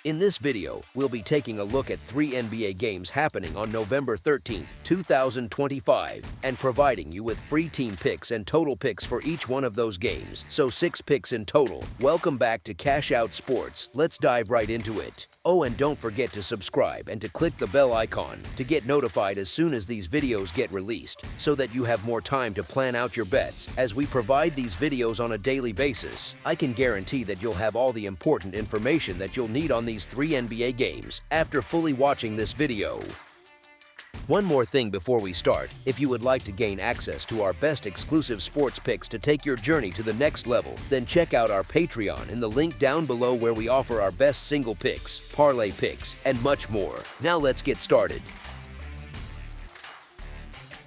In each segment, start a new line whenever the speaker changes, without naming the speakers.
In this video, we'll be taking a look at 3 NBA games happening on November 13, 2025, and providing you with free team picks and total picks for each one of those games, so 6 picks in total. Welcome back to Cash Out Sports. Let's dive right into it. Oh, and don't forget to subscribe and to click the bell icon to get notified as soon as these videos get released, so that you have more time to plan out your bets. As we provide these videos on a daily basis, I can guarantee that you'll have all the important information that you'll need on these 3 NBA games after fully watching this video. One more thing before we start, if you would like to gain access to our best exclusive sports picks to take your journey to the next level, then check out our Patreon in the link down below, where we offer our best single picks, parlay picks, and much more. Now let's get started.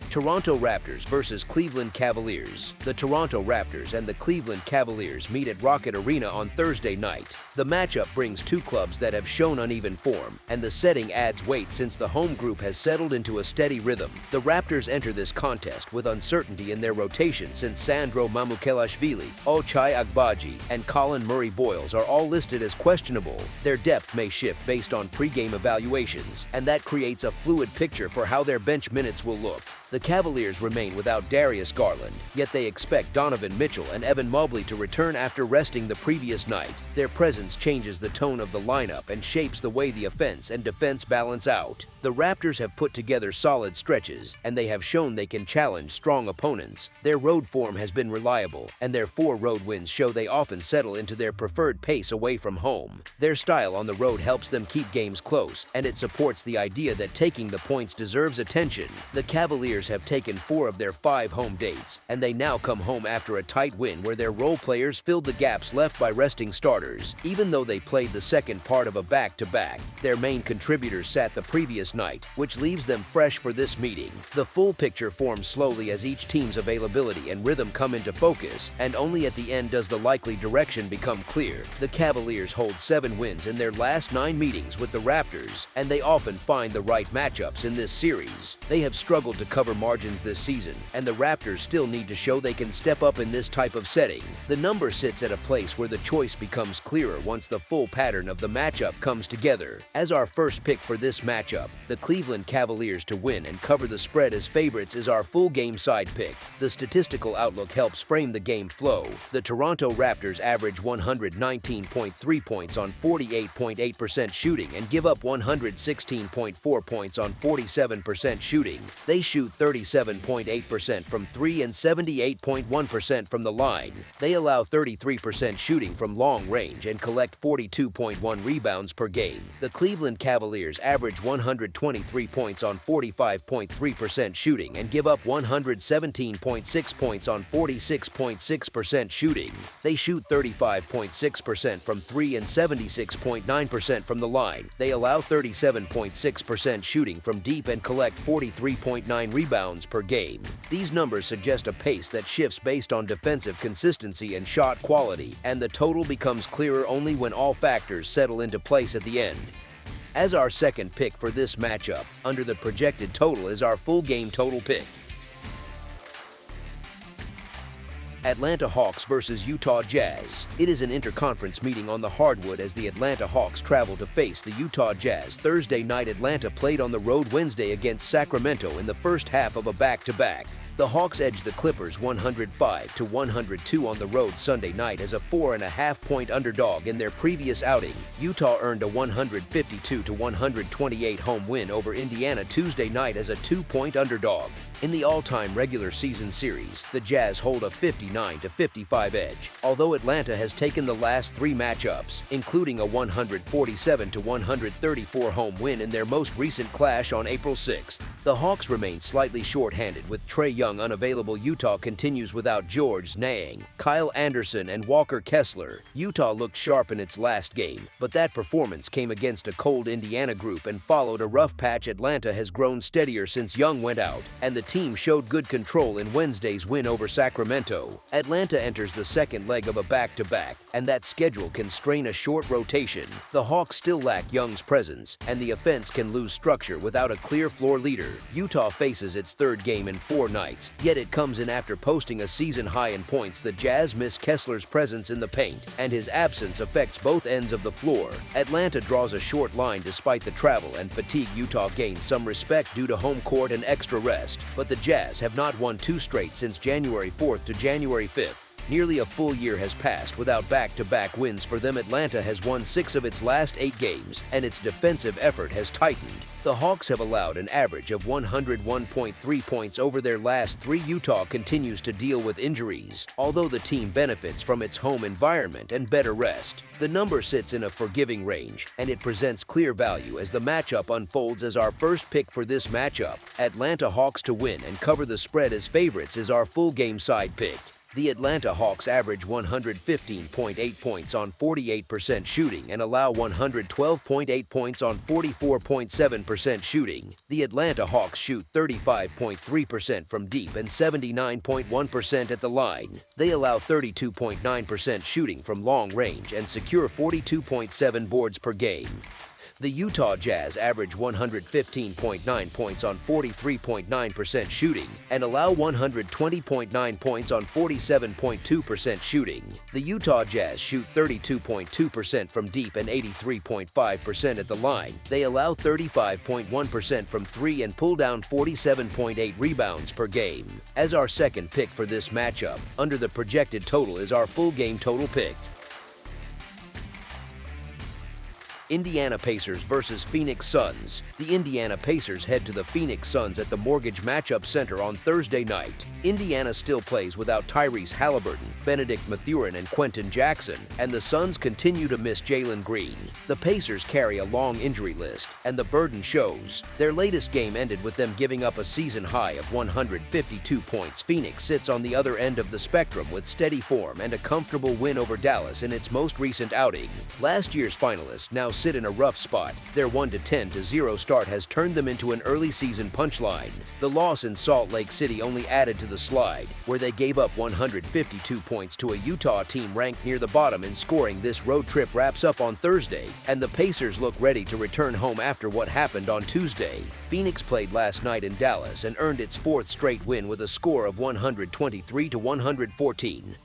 Toronto Raptors versus Cleveland Cavaliers. The Toronto Raptors and the Cleveland Cavaliers meet at Rocket Arena on Thursday night. The matchup brings two clubs that have shown uneven form, and the setting adds weight since the home group has settled into a steady rhythm. The Raptors enter this contest with uncertainty in their rotation, since Sandro Mamukelashvili, Ochai Agbaji, and Colin Murray-Boyles are all listed as questionable. Their depth may shift based on pre-game evaluations, and that creates a fluid picture for how their bench minutes will look. The Cavaliers remain without Darius Garland, yet they expect Donovan Mitchell and Evan Mobley to return after resting the previous night. Their presence changes the tone of the lineup and shapes the way the offense and defense balance out. The Raptors have put together solid stretches, and they have shown they can challenge strong opponents. Their road form has been reliable, and their 4 road wins show they often settle into their preferred pace away from home. Their style on the road helps them keep games close, and it supports the idea that taking the points deserves attention. The Cavaliers have taken 4 of their 5 home dates, and they now come home after a tight win where their role players filled the gaps left by resting starters. Even though they played the second part of a back-to-back, their main contributors sat the previous night, which leaves them fresh for this meeting. The full picture forms slowly as each team's availability and rhythm come into focus, and only at the end does the likely direction become clear. The Cavaliers hold 7 wins in their last 9 meetings with the Raptors, and they often find the right matchups in this series. They have struggled to cover margins this season, and the Raptors still need to show they can step up in this type of setting. The number sits at a place where the choice becomes clearer once the full pattern of the matchup comes together. As our first pick for this matchup, the Cleveland Cavaliers to win and cover the spread as favorites is our full game side pick. The statistical outlook helps frame the game flow. The Toronto Raptors average 119.3 points on 48.8% shooting and give up 116.4 points on 47% shooting. They shoot 37.8% from 3 and 78.1% from the line. They allow 33% shooting from long range and collect 42.1 rebounds per game. The Cleveland Cavaliers average 123 points on 45.3% shooting and give up 117.6 points on 46.6% shooting. They shoot 35.6% from 3 and 76.9% from the line. They allow 37.6% shooting from deep and collect 43.9 rebounds per game. These numbers suggest a pace that shifts based on defensive consistency and shot quality, and the total becomes clearer only when all factors settle into place at the end. As our second pick for this matchup, under the projected total is our full game total pick. Atlanta Hawks versus Utah Jazz. It is an interconference meeting on the hardwood as the Atlanta Hawks travel to face the Utah Jazz Thursday night. Atlanta played on the road Wednesday against Sacramento in the first half of a back-to-back. The Hawks edged the Clippers 105-102 on the road Sunday night as a 4.5-point underdog in their previous outing. Utah earned a 152-128 home win over Indiana Tuesday night as a 2-point underdog. In the all-time regular season series, the Jazz hold a 59-55 edge, although Atlanta has taken the last 3 matchups, including a 147-134 home win in their most recent clash on April 6th. The Hawks remain slightly short-handed with Trae Young unavailable. Utah continues without George Niang, Kyle Anderson, and Walker Kessler. Utah looked sharp in its last game, but that performance came against a cold Indiana group and followed a rough patch. Atlanta has grown steadier since Young went out, and the team showed good control in Wednesday's win over Sacramento. Atlanta enters the second leg of a back-to-back, and that schedule can strain a short rotation. The Hawks still lack Young's presence, and the offense can lose structure without a clear floor leader. Utah faces its third game in 4 nights, yet it comes in after posting a season high in points. The Jazz miss Kessler's presence in the paint, and his absence affects both ends of the floor. Atlanta draws a short line despite the travel and fatigue. Utah gains some respect due to home court and extra rest, but the Jazz have not won 2 straight since January 4th to January 5th. Nearly a full year has passed without back-to-back wins for them. Atlanta has won 6 of its last 8 games, and its defensive effort has tightened. The Hawks have allowed an average of 101.3 points over their last 3. Utah continues to deal with injuries, although the team benefits from its home environment and better rest. The number sits in a forgiving range, and it presents clear value as the matchup unfolds. As our first pick for this matchup, Atlanta Hawks to win and cover the spread as favorites is our full game side pick. The Atlanta Hawks average 115.8 points on 48% shooting and allow 112.8 points on 44.7% shooting. The Atlanta Hawks shoot 35.3% from deep and 79.1% at the line. They allow 32.9% shooting from long range and secure 42.7 boards per game. The Utah Jazz average 115.9 points on 43.9% shooting and allow 120.9 points on 47.2% shooting. The Utah Jazz shoot 32.2% from deep and 83.5% at the line. They allow 35.1% from 3 and pull down 47.8 rebounds per game. As our second pick for this matchup, under the projected total is our full game total pick. Indiana Pacers versus Phoenix Suns. The Indiana Pacers head to the Phoenix Suns at the Mortgage Matchup Center on Thursday night. Indiana still plays without Tyrese Halliburton, Benedict Mathurin, and Quentin Jackson, and the Suns continue to miss Jalen Green. The Pacers carry a long injury list, and the burden shows. Their latest game ended with them giving up a season high of 152 points. Phoenix sits on the other end of the spectrum with steady form and a comfortable win over Dallas in its most recent outing. Last year's finalists now sit in a rough spot. Their 1-10-0 start has turned them into an early season punchline. The loss in Salt Lake City only added to the slide, where they gave up 152 points to a Utah team ranked near the bottom in scoring. This road trip wraps up on Thursday, and the Pacers look ready to return home after what happened on Tuesday. Phoenix played last night in Dallas and earned its 4th straight win with a score of 123-114.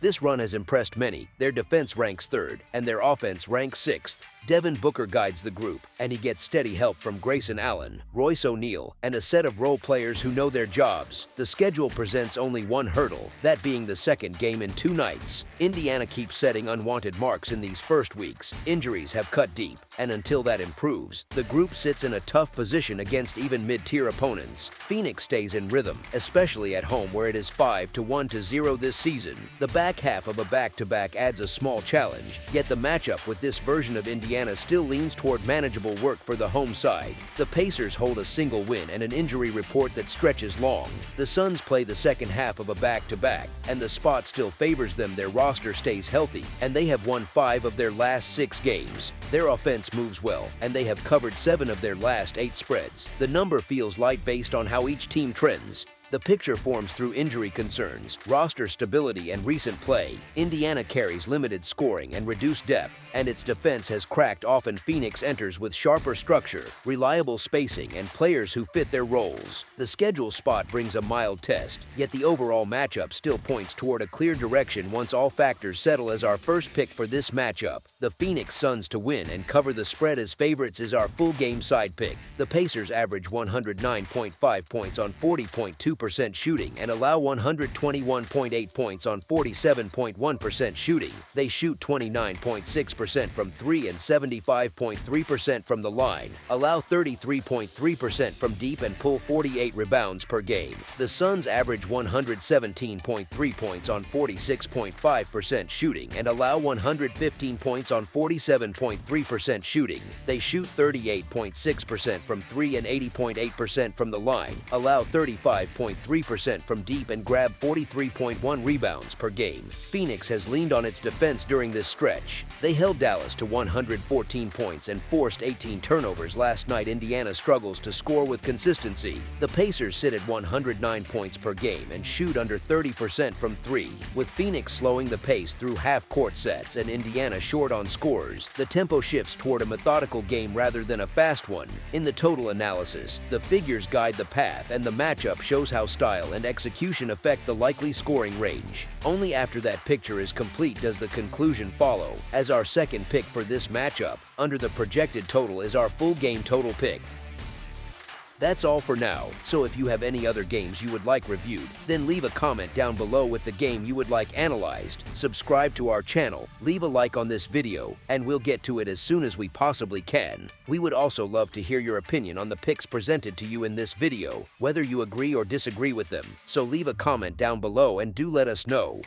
This run has impressed many. Their defense ranks 3rd, and their offense ranks 6th. Devin Booker guides the group, and he gets steady help from Grayson Allen, Royce O'Neal, and a set of role players who know their jobs. The schedule presents only one hurdle, that being the second game in 2 nights. Indiana keeps setting unwanted marks in these first weeks. Injuries have cut deep, and until that improves, the group sits in a tough position against even mid-tier opponents. Phoenix stays in rhythm, especially at home where it is 5-1-0 this season. The back half of a back-to-back adds a small challenge, yet the matchup with this version of Indiana still leans toward manageable work for the home side. The Pacers hold a single win and an injury report that stretches long. The Suns play the second half of a back-to-back, and the spot still favors them. Their roster stays healthy, and they have won 5 of their last 6 games. Their offense moves well, and they have covered 7 of their last 8 spreads. The number feels light based on how each team trends. The picture forms through injury concerns, roster stability, and recent play. Indiana carries limited scoring and reduced depth, and its defense has cracked. Often Phoenix enters with sharper structure, reliable spacing, and players who fit their roles. The schedule spot brings a mild test, yet the overall matchup still points toward a clear direction once all factors settle. As our first pick for this matchup, the Phoenix Suns to win and cover the spread as favorites is our full game side pick. The Pacers average 109.5 points on 40.2% shooting and allow 121.8 points on 47.1% shooting. They shoot 29.6% from 3 and 75.3% from the line, allow 33.3% from deep, and pull 48 rebounds per game. The Suns average 117.3 points on 46.5% shooting and allow 115 points on 47.3% shooting. They shoot 38.6% from 3 and 80.8% from the line, allow 35.8 33.3% from deep and grabbed 43.1 rebounds per game. Phoenix has leaned on its defense during this stretch. They held Dallas to 114 points and forced 18 turnovers last night. Indiana struggles to score with consistency. The Pacers sit at 109 points per game and shoot under 30% from three. With Phoenix slowing the pace through half-court sets and Indiana short on scores, the tempo shifts toward a methodical game rather than a fast one. In the total analysis, the figures guide the path and the matchup shows how style and execution affect the likely scoring range. Only after that picture is complete does the conclusion follow. As our second pick for this matchup, under the projected total is our full game total pick. That's all for now, so if you have any other games you would like reviewed, then leave a comment down below with the game you would like analyzed, subscribe to our channel, leave a like on this video, and we'll get to it as soon as we possibly can. We would also love to hear your opinion on the picks presented to you in this video, whether you agree or disagree with them, so leave a comment down below and do let us know.